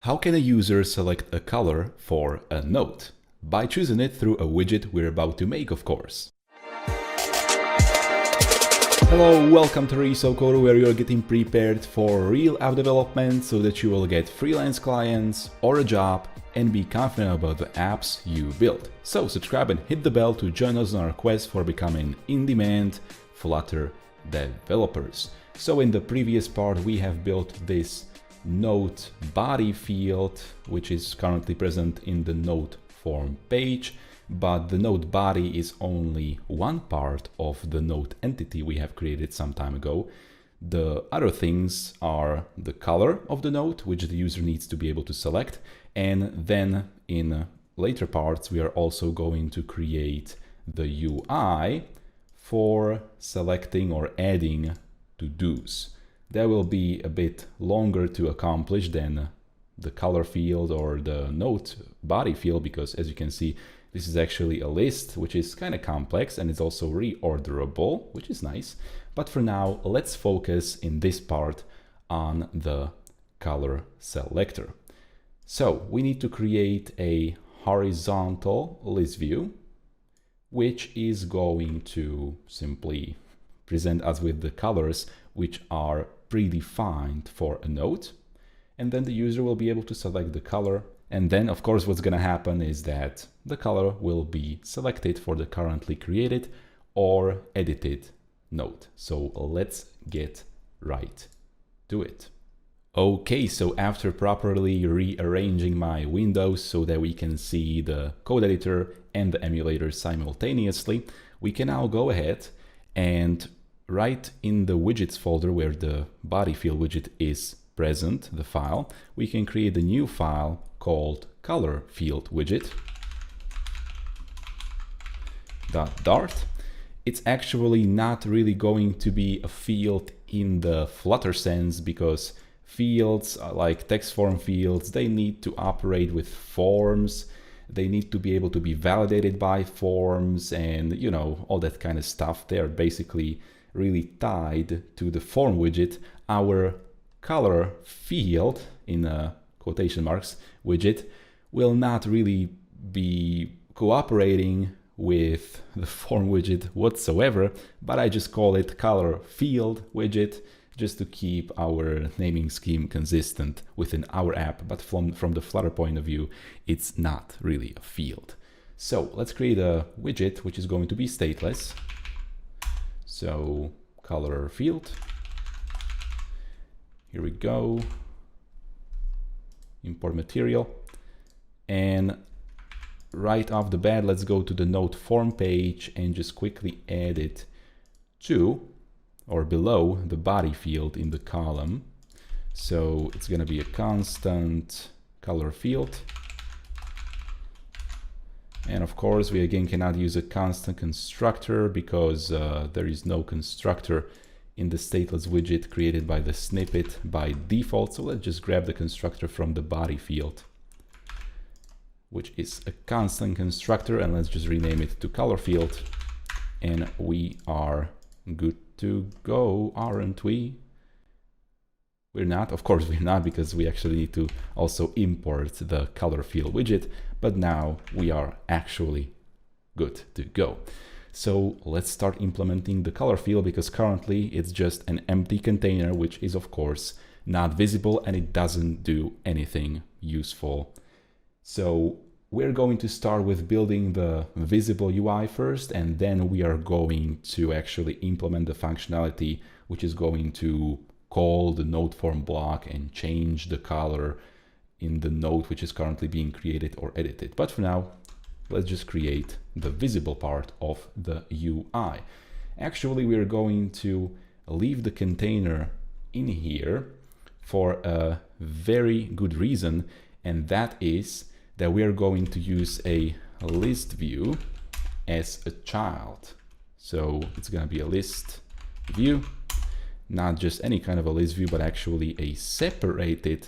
How can a user select a color for a note? By choosing it through a widget we're about to make, of course. Hello, welcome to ResoCode, where you're getting prepared for real app development so that you will get freelance clients or a job and be confident about the apps you build. So subscribe and hit the bell to join us on our quest for becoming in-demand Flutter developers. So in the previous part, we have built this note body field, which is currently present in the note form page, but the note body is only one part of the note entity we have created some time ago. The other things are the color of the note, which the user needs to be able to select, and then in later parts we are also going to create the UI for selecting or adding to-dos. That will be a bit longer to accomplish than the color field or the note body field, because as you can see, this is actually a list, which is kind of complex and it's also reorderable, which is nice. But for now, let's focus in this part on the color selector. So we need to create a horizontal list view, which is going to simply present us with the colors which are predefined for a note, and then the user will be able to select the color. And then of course what's going to happen is that the color will be selected for the currently created or edited note. So let's get right to it. Okay, so after properly rearranging my windows so that we can see the code editor and the emulator simultaneously, we can now go ahead and right in the widgets folder where the body field widget is present, the file, we can create a new file called color field widget .dart. It's actually not really going to be a field in the Flutter sense, because fields like text form fields, they need to operate with forms. They need to be able to be validated by forms and, you know, all that kind of stuff. They are basically really tied to the form widget. Our color field, in quotation marks, widget will not really be cooperating with the form widget whatsoever, but I just call it color field widget just to keep our naming scheme consistent within our app. But from the Flutter point of view, it's not really a field. So let's create a widget which is going to be stateless. So color field, here we go, import material, and right off the bat, let's go to the note form page and just quickly add it to or below the body field in the column. So it's going to be a constant color field. And of course, we again cannot use a constant constructor because there is no constructor in the stateless widget created by the snippet by default. So let's just grab the constructor from the body field, which is a constant constructor, and let's just rename it to color field. And we are good to go, aren't we? We're not, of course we're not, because we actually need to also import the color field widget, but now we are actually good to go. So let's start implementing the color field, because currently it's just an empty container, which is of course not visible and it doesn't do anything useful. So we're going to start with building the visible UI first, and then we are going to actually implement the functionality which is going to call the node form block and change the color in the node which is currently being created or edited. But for now, let's just create the visible part of the UI. Actually, we're going to leave the container in here for a very good reason, and that is that we are going to use a list view as a child. So it's going to be a list view, not just any kind of a list view, but actually a separated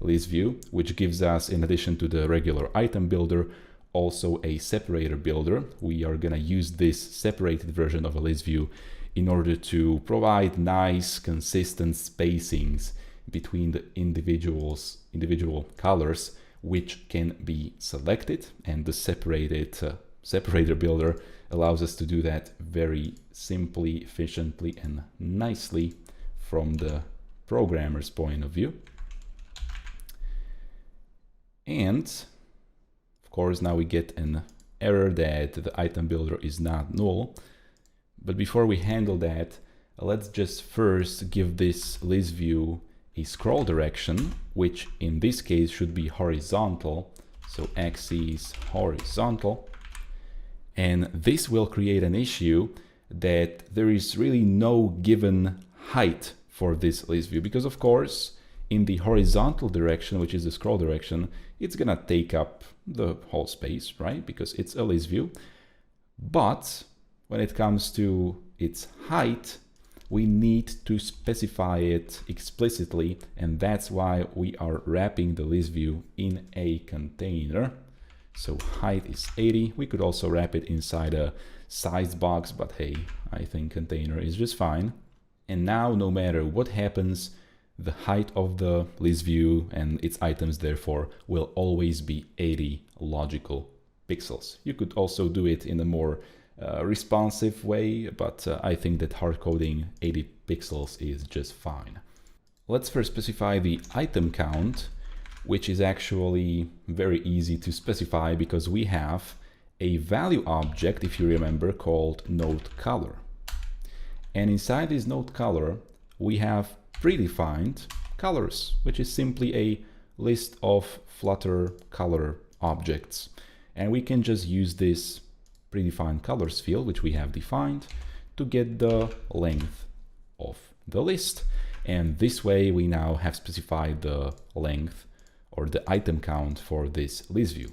list view, which gives us, in addition to the regular item builder, also a separator builder. We are going to use this separated version of a list view in order to provide nice, consistent spacings between the individual colors, which can be selected, and the separator builder allows us to do that very simply, efficiently, and nicely from the programmer's point of view. And of course, now we get an error that the item builder is not null. But before we handle that, let's just first give this list view a scroll direction, which in this case should be horizontal. So axis horizontal. And this will create an issue that there is really no given height for this list view, because of course, in the horizontal direction, which is the scroll direction, it's gonna take up the whole space, right? Because it's a list view. But when it comes to its height, we need to specify it explicitly, and that's why we are wrapping the list view in a container. So height is 80. We could also wrap it inside a size box, but hey, I think container is just fine. And now, no matter what happens, the height of the list view and its items therefore will always be 80 logical pixels. You could also do it in a more responsive way, but I think that hard coding 80 pixels is just fine. Let's first specify the item count, which is actually very easy to specify because we have a value object, if you remember, called node color. And inside this node color, we have predefined colors, which is simply a list of Flutter color objects. And we can just use this predefined colors field, which we have defined, to get the length of the list. And this way we now have specified the length or the item count for this list view.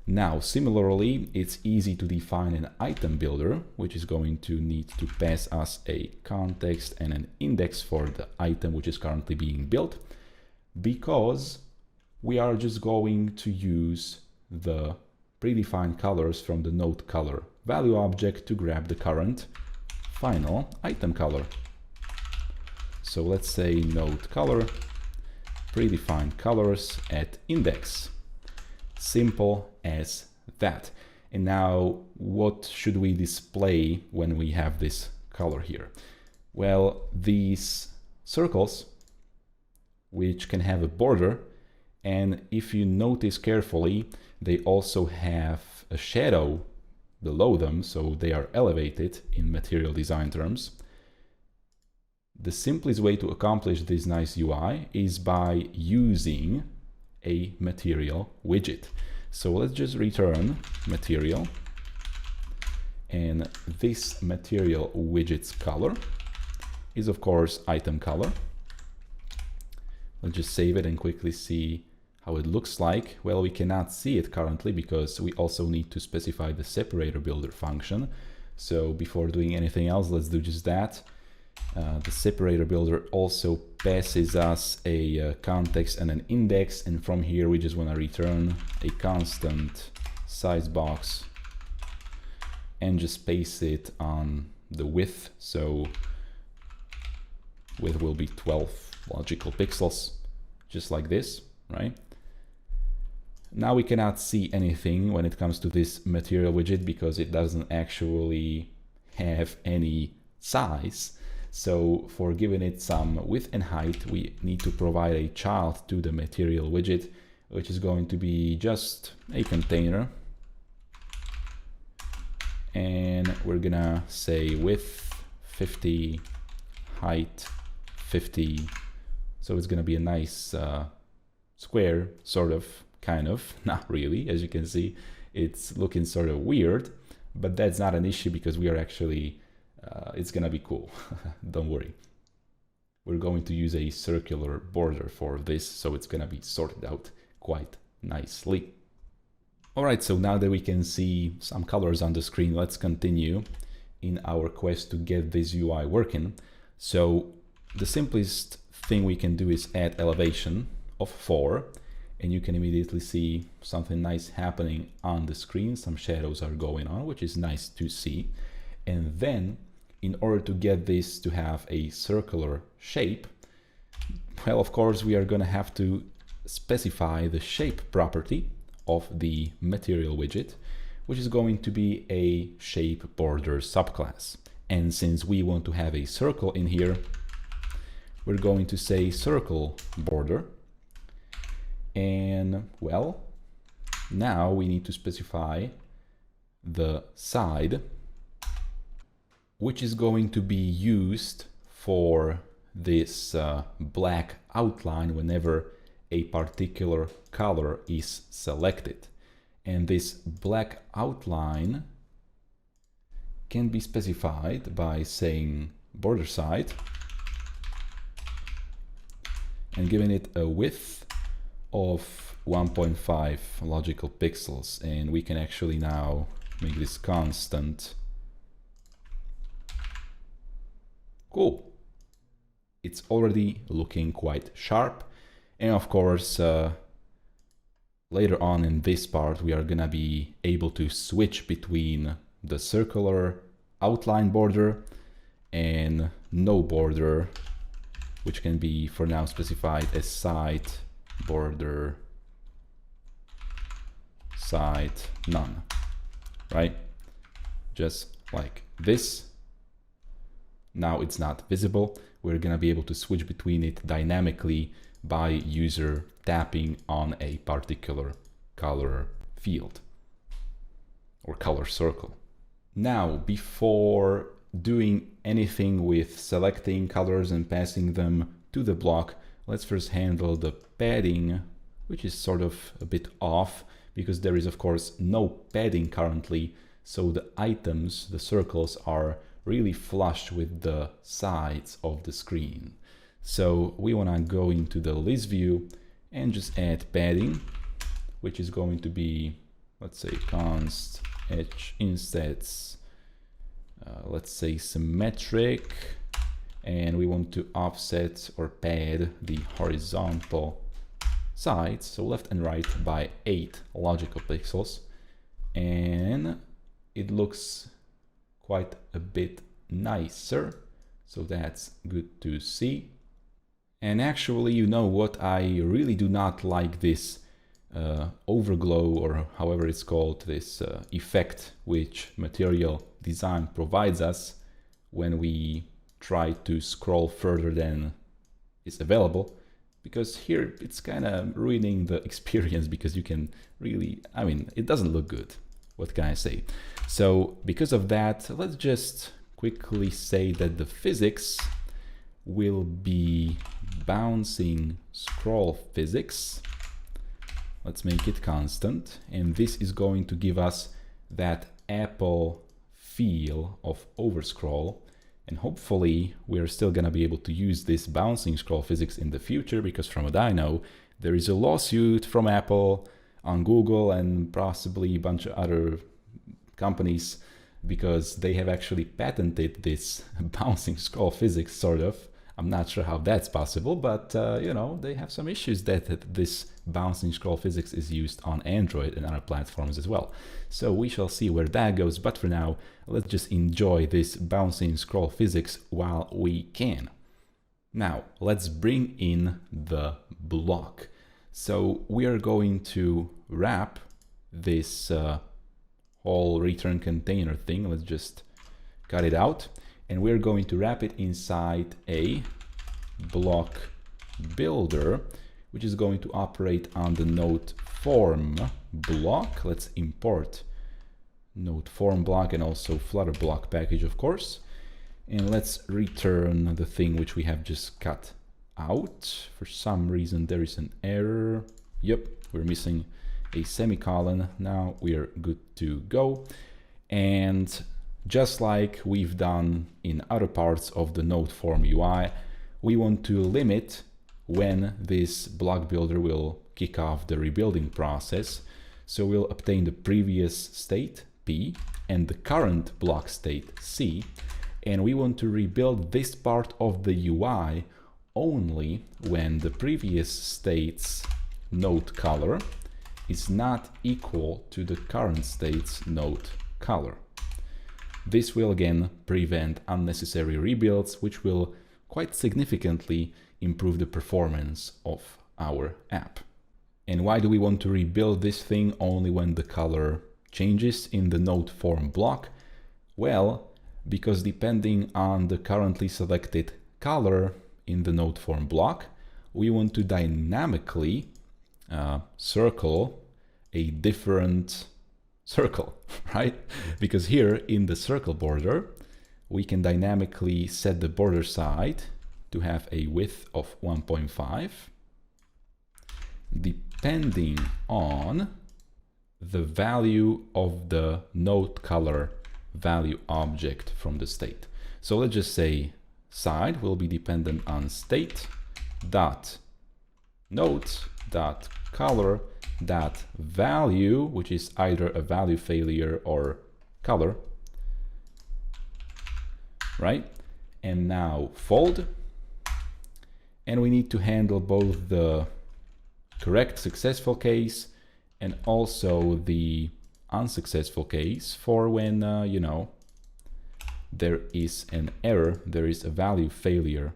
Now, similarly, it's easy to define an item builder, which is going to need to pass us a context and an index for the item which is currently being built, because we are just going to use the predefined colors from the node color value object to grab the current final item color. So let's say node color predefined colors at index. Simple as that. And now what should we display when we have this color here? Well, these circles, which can have a border, and if you notice carefully, they also have a shadow below them, so they are elevated in material design terms. The simplest way to accomplish this nice UI is by using a material widget. So let's just return material, and this material widget's color is of course item color. Let's just save it and quickly see how it looks like. Well, we cannot see it currently because we also need to specify the separator builder function. So before doing anything else, let's do just that. The separator builder also passes us a context and an index, and from here we just want to return a constant size box and just paste it on the width. So width will be 12 logical pixels, just like this, right? Now we cannot see anything when it comes to this material widget because it doesn't actually have any size. So for giving it some width and height, we need to provide a child to the material widget, which is going to be just a container. And we're gonna say width 50, height 50. So it's gonna be a nice square, sort of, kind of, not really. As you can see, it's looking sort of weird, but that's not an issue because we are actually it's gonna be cool. Don't worry. We're going to use a circular border for this, so it's gonna be sorted out quite nicely. All right, so now that we can see some colors on the screen, let's continue in our quest to get this UI working. So the simplest thing we can do is add elevation of 4, and you can immediately see something nice happening on the screen. Some shadows are going on, which is nice to see. And then in order to get this to have a circular shape, well, of course, we are going to have to specify the shape property of the material widget, which is going to be a shape border subclass. And since we want to have a circle in here, we're going to say circle border. And well, now we need to specify the side, which is going to be used for this black outline whenever a particular color is selected. And this black outline can be specified by saying border side and giving it a width of 1.5 logical pixels. And we can actually now make this constant. Cool. It's already looking quite sharp. And of course, later on in this part, we are gonna be able to switch between the circular outline border and no border, which can be for now specified as side border side none, right? Just like this. Now it's not visible. We're gonna be able to switch between it dynamically by user tapping on a particular color field or color circle. Now, before doing anything with selecting colors and passing them to the block, let's first handle the padding, which is sort of a bit off because there is of course no padding currently. So the items, the circles, are really flush with the sides of the screen. So we want to go into the list view and just add padding, which is going to be, let's say, const edge insets, let's say symmetric, and we want to offset or pad the horizontal sides, so left and right, by 8 logical pixels. And it looks quite a bit nicer, so that's good to see. And actually, you know what, I really do not like this overglow, or however it's called, this effect which material design provides us when we try to scroll further than is available, because here it's kind of ruining the experience because you can really, I mean, it doesn't look good. What can I say? So because of that, let's just quickly say that the physics will be bouncing scroll physics. Let's make it constant, and this is going to give us that Apple feel of overscroll. And hopefully we're still going to be able to use this bouncing scroll physics in the future, because from what I know, there is a lawsuit from Apple on Google and possibly a bunch of other companies, because they have actually patented this bouncing scroll physics, sort of. I'm not sure how that's possible, but you know, they have some issues that this bouncing scroll physics is used on Android and other platforms as well. So we shall see where that goes, but for now, let's just enjoy this bouncing scroll physics while we can. Now, let's bring in the block. So we are going to wrap this whole return container thing. Let's just cut it out. And we're going to wrap it inside a block builder, which is going to operate on the node form block. Let's import node form block and also Flutter block package, of course. And let's return the thing which we have just cut out. For some reason, there is an error. Yep, we're missing a semicolon. Now we're good to go. And just like we've done in other parts of the node form UI, we want to limit when this block builder will kick off the rebuilding process. So we'll obtain the previous state, P, and the current block state, C. And we want to rebuild this part of the UI only when the previous state's node color is not equal to the current state's node color. This will again prevent unnecessary rebuilds, which will quite significantly improve the performance of our app. And why do we want to rebuild this thing only when the color changes in the node form block? Well, because depending on the currently selected color in the node form block, we want to dynamically circle a different circle, right? Because here in the circle border, we can dynamically set the border side to have a width of 1.5, depending on the value of the node color value object from the state. So let's just say side will be dependent on state dot nodes dot color dot value, which is either a value failure or color, right? And now fold, and we need to handle both the correct successful case and also the unsuccessful case for when you know, there is an error, there is a value failure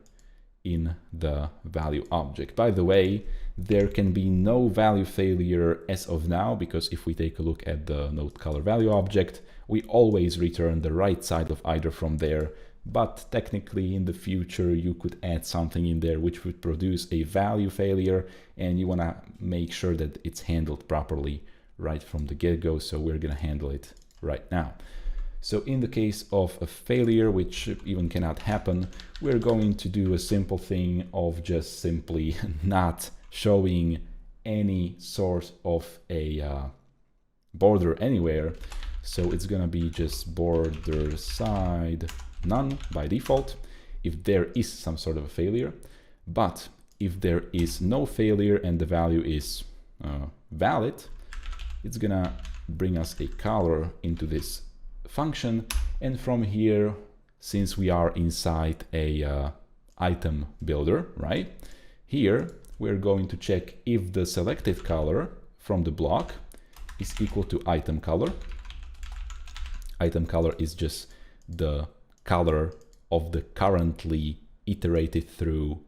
in the value object. By the way, there can be no value failure as of now, because if we take a look at the node color value object, we always return the right side of either from there. But technically in the future, you could add something in there which would produce a value failure, and you want to make sure that it's handled properly right from the get-go. So we're going to handle it right now. So in the case of a failure, which even cannot happen, we're going to do a simple thing of just simply not showing any sort of a border anywhere. So it's going to be just border side none by default if there is some sort of a failure. But if there is no failure and the value is valid, it's gonna bring us a color into this function. And from here, since we are inside a item builder, right? Here, we're going to check if the selected color from the block is equal to item color. Item color is just the color of the currently iterated through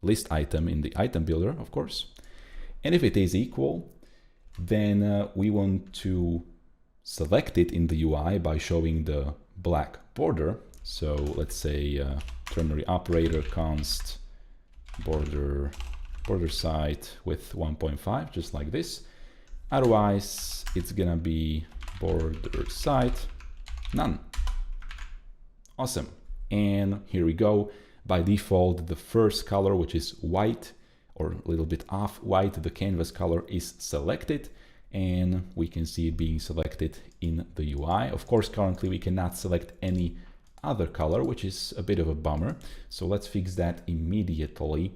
list item in the item builder, of course. And if it is equal, then we want to select it in the UI by showing the black border. So let's say ternary operator const border side with 1.5, just like this. Otherwise, it's gonna be border side none. Awesome. And here we go. By default, the first color, which is white or a little bit off white, the canvas color is selected, and we can see it being selected in the UI. Of course, currently we cannot select any other color, which is a bit of a bummer. So let's fix that immediately.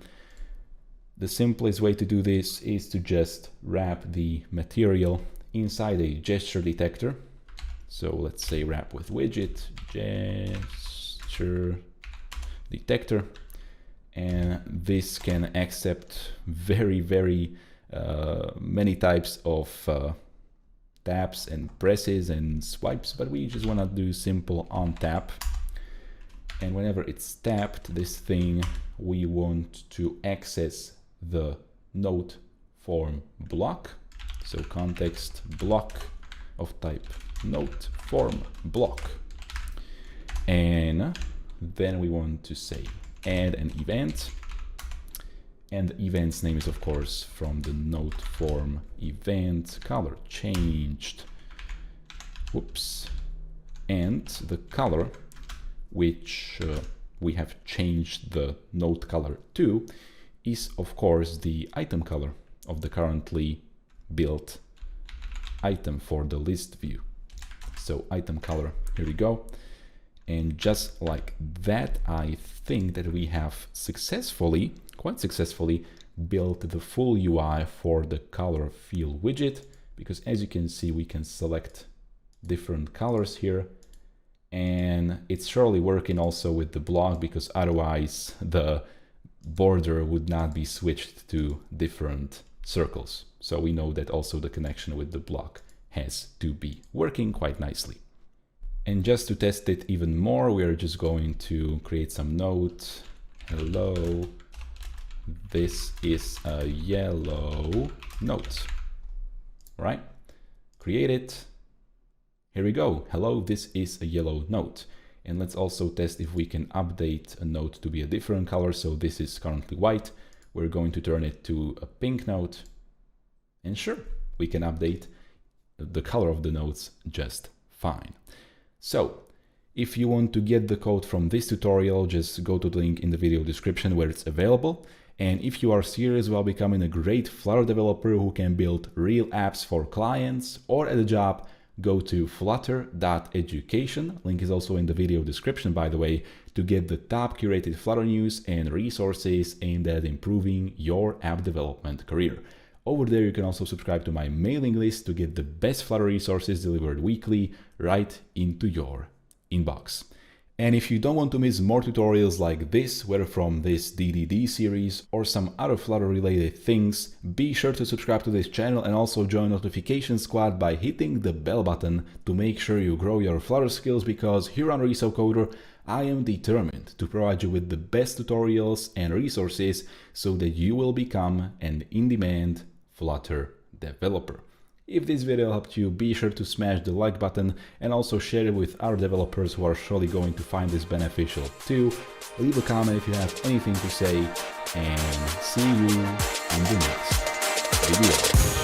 The simplest way to do this is to just wrap the material inside a gesture detector. So let's say wrap with widget, gesture detector, and this can accept very many types of taps and presses and swipes, but we just want to do simple on tap. And whenever it's tapped, this thing, we want to access the node form block. So context block of type node form block. And then we want to say add an event. And the event's name is, of course, from the node form event color changed. Whoops. And the color, which we have changed the node color to, is, of course, the item color of the currently built item for the list view. So item color, here we go. And just like that, I think that we have successfully, quite successfully, built the full UI for the color field widget, because as you can see, we can select different colors here. And it's surely working also with the block, because otherwise the border would not be switched to different circles. So we know that also the connection with the block has to be working quite nicely. And just to test it even more, we are just going to create some nodes. Hello this is a yellow note, right? Create it. Here we go. Hello, this is a yellow note. And let's also test if we can update a note to be a different color. So this is currently white. We're going to turn it to a pink note. And sure, we can update the color of the notes just fine. So if you want to get the code from this tutorial, just go to the link in the video description where it's available. And if you are serious about becoming a great Flutter developer who can build real apps for clients or at a job, go to flutter.education. Link is also in the video description, by the way, to get the top curated Flutter news and resources aimed at improving your app development career. Over there, you can also subscribe to my mailing list to get the best Flutter resources delivered weekly right into your inbox. And if you don't want to miss more tutorials like this, whether from this DDD series or some other Flutter related things, be sure to subscribe to this channel and also join Notification Squad by hitting the bell button to make sure you grow your Flutter skills, because here on ResoCoder, I am determined to provide you with the best tutorials and resources so that you will become an in-demand Flutter developer. If this video helped you, be sure to smash the like button and also share it with other developers who are surely going to find this beneficial too. Leave a comment if you have anything to say, and see you in the next video.